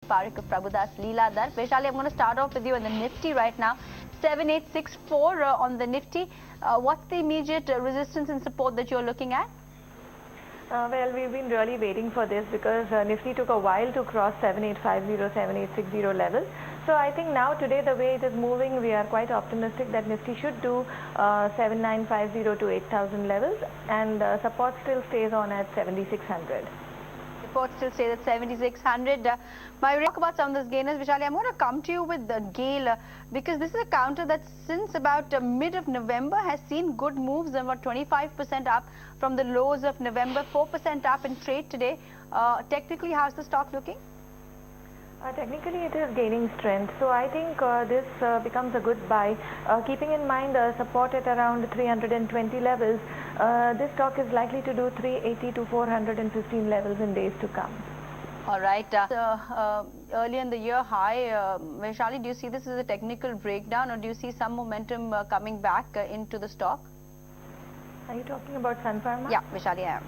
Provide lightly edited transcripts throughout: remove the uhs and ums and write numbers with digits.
Parik of Prabhudas Leeladhar. Vaishali, I'm going to start off with you in the Nifty right now. 7864 on the Nifty. What's the immediate resistance and support that you're looking at? Well, we've been really waiting for this because Nifty took a while to cross 7850, 7860 levels. So I think now today the way it is moving, we are quite optimistic that Nifty should do 7950 to 8000 levels, and support still stays on at 7600. Support still stays at 7600. Talk about some of those gainers, Vaishali. I'm going to come to you with the GAIL because this is a counter that since about mid of November has seen good moves, about 25% up from the lows of November, 4% up in trade today. Technically, how's the stock looking? Technically, it is gaining strength, so I think this becomes a good buy. Keeping in mind support at around 320 levels, this stock is likely to do 380 to 415 levels in days to come. All right. Early in the year high, Vaishali, do you see this as a technical breakdown, or do you see some momentum coming back into the stock? Are you talking about Sun Pharma? Yeah, Vaishali, I am.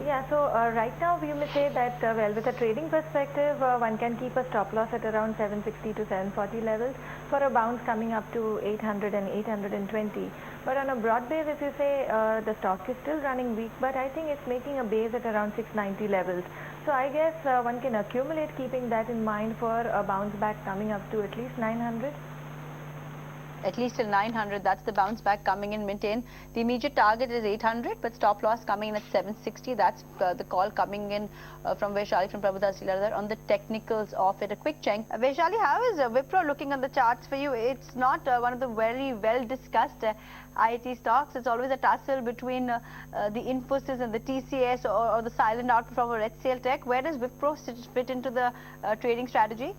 Yeah, so right now we may say that, well, with a trading perspective, one can keep a stop loss at around 760 to 740 levels for a bounce coming up to 800 and 820. But on a broad base, if you say the stock is still running weak, but I think it's making a base at around 690 levels. So I guess one can accumulate keeping that in mind for a bounce back coming up to at least 900. At least till 900, that's the bounce back coming in maintain. The immediate target is 800, but stop loss coming in at 760. That's the call coming in from Vaishali from Prabhudas Leeladhar on the technicals of it. A quick check. Vaishali, how is Wipro looking on the charts for you? It's not one of the very well discussed IT stocks. It's always a tussle between the Infosys and the TCS or the silent outperformer HCL Tech. Where does Wipro fit into the trading strategy?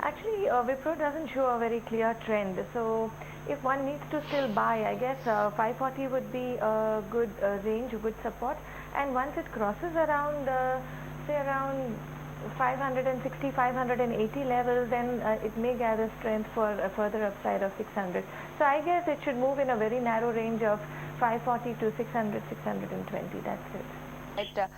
Actually, Wipro doesn't show a very clear trend. So if one needs to still buy, I guess 540 would be a good range, a good support. And once it crosses around, say around 560, 580 levels, then it may gather strength for a further upside of 600. So I guess it should move in a very narrow range of 540 to 600, 620. That's it.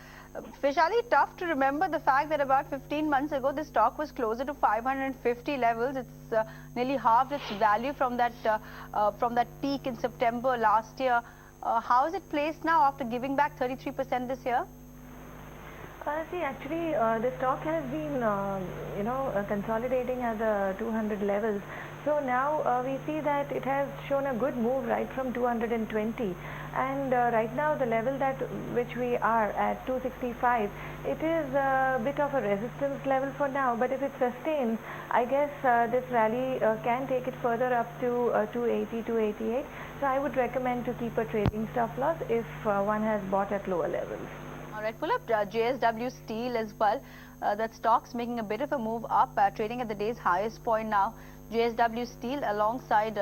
Vaishali, tough to remember the fact that about 15 months ago the stock was closer to 550 levels. It's nearly halved its value from that peak in September last year. How is it placed now after giving back 33% this year? See, actually, the stock has been, consolidating at the 200 levels. So now we see that it has shown a good move right from 220, and right now the level that which we are at 265, it is a bit of a resistance level for now. But if it sustains, I guess this rally can take it further up to 280, 288. So I would recommend to keep a trading stop loss if one has bought at lower levels. All right, pull up JSW Steel as well. That stock's making a bit of a move up, trading at the day's highest point now. JSW Steel alongside,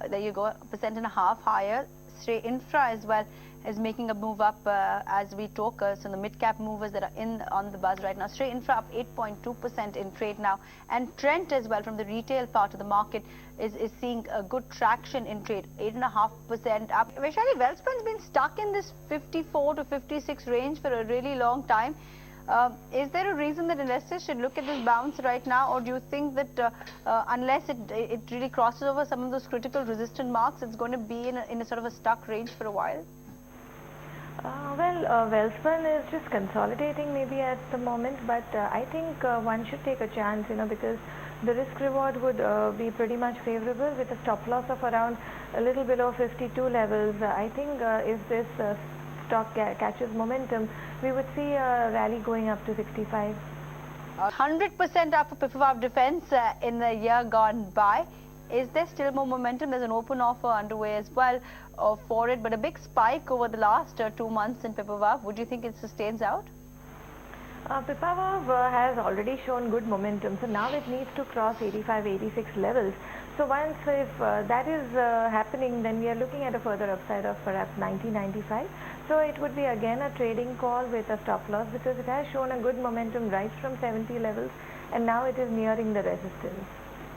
there you go, 1.5% higher. Shrey Infra as well is making a move up as we talk. So the mid-cap movers that are in on the buzz right now. Shrey Infra up 8.2% in trade now. And Trent as well from the retail part of the market is seeing a good traction in trade, 8.5% up. Vaishali, Welspun's been stuck in this 54 to 56 range for a really long time. Is there a reason that investors should look at this bounce right now, or do you think that unless it really crosses over some of those critical resistance marks, it's going to be in a sort of a stuck range for a while? Welspun is just consolidating maybe at the moment, but I think one should take a chance, because the risk reward would be pretty much favorable with a stop loss of around a little below 52 levels. I think if this stock catches momentum, we would see a rally going up to 65. 100% up for Pipavav Defence in the year gone by. Is there still more momentum? There's an open offer underway as well for it, but a big spike over the last 2 months in Pipavav. Would you think it sustains out? Pipavav has already shown good momentum, so now it needs to cross 85, 86 levels. So once if that is happening, then we are looking at a further upside of perhaps 90, 95. So it would be again a trading call with a stop loss because it has shown a good momentum right from 70 levels, and now it is nearing the resistance.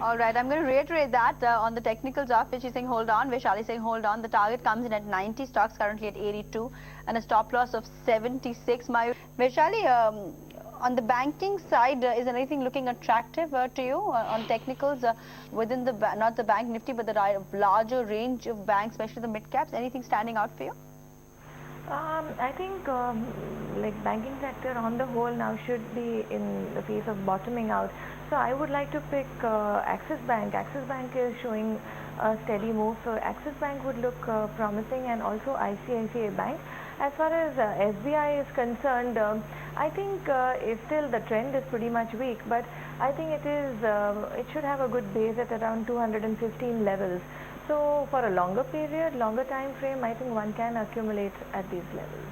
All right, I'm going to reiterate that on the technicals of which is saying hold on, Vaishali saying hold on. The target comes in at 90, stocks currently at 82, and a stop loss of 76. Vaishali, On the banking side, is anything looking attractive to you on technicals within the, not the bank Nifty, but the larger range of banks, especially the mid caps? Anything standing out for you? I think like banking sector on the whole now should be in the phase of bottoming out. So I would like to pick Axis Bank. Axis Bank is showing a steady move. So Axis Bank would look promising, and also ICICI Bank. As far as SBI is concerned, I think still the trend is pretty much weak, but I think it should have a good base at around 215 levels. So for a longer period, longer time frame, I think one can accumulate at these levels.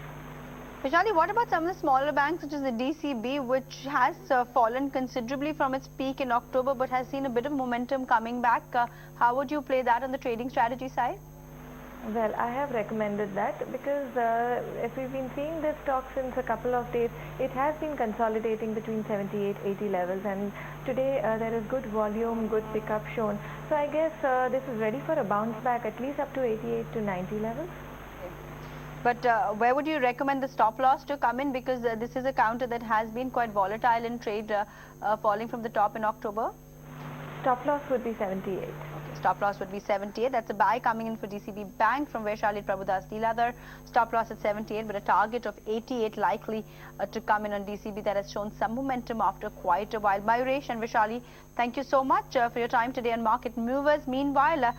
Vaishali, what about some of the smaller banks such as the DCB, which has fallen considerably from its peak in October but has seen a bit of momentum coming back? How would you play that on the trading strategy side? Well, I have recommended that because if we've been seeing this stock since a couple of days, it has been consolidating between 78-80 levels, and today there is good volume, good pickup shown. So I guess this is ready for a bounce back, at least up to 88 to 90 levels. But where would you recommend the stop loss to come in, because this is a counter that has been quite volatile in trade, falling from the top in October? Stop loss would be 78. Stop loss would be 78. That's a buy coming in for DCB Bank from Vaishali Prabhudas Leeladhar. Stop loss at 78, but a target of 88 likely to come in on DCB. That has shown some momentum after quite a while. Mayuresh and Vaishali, thank you so much for your time today on Market Movers. Meanwhile,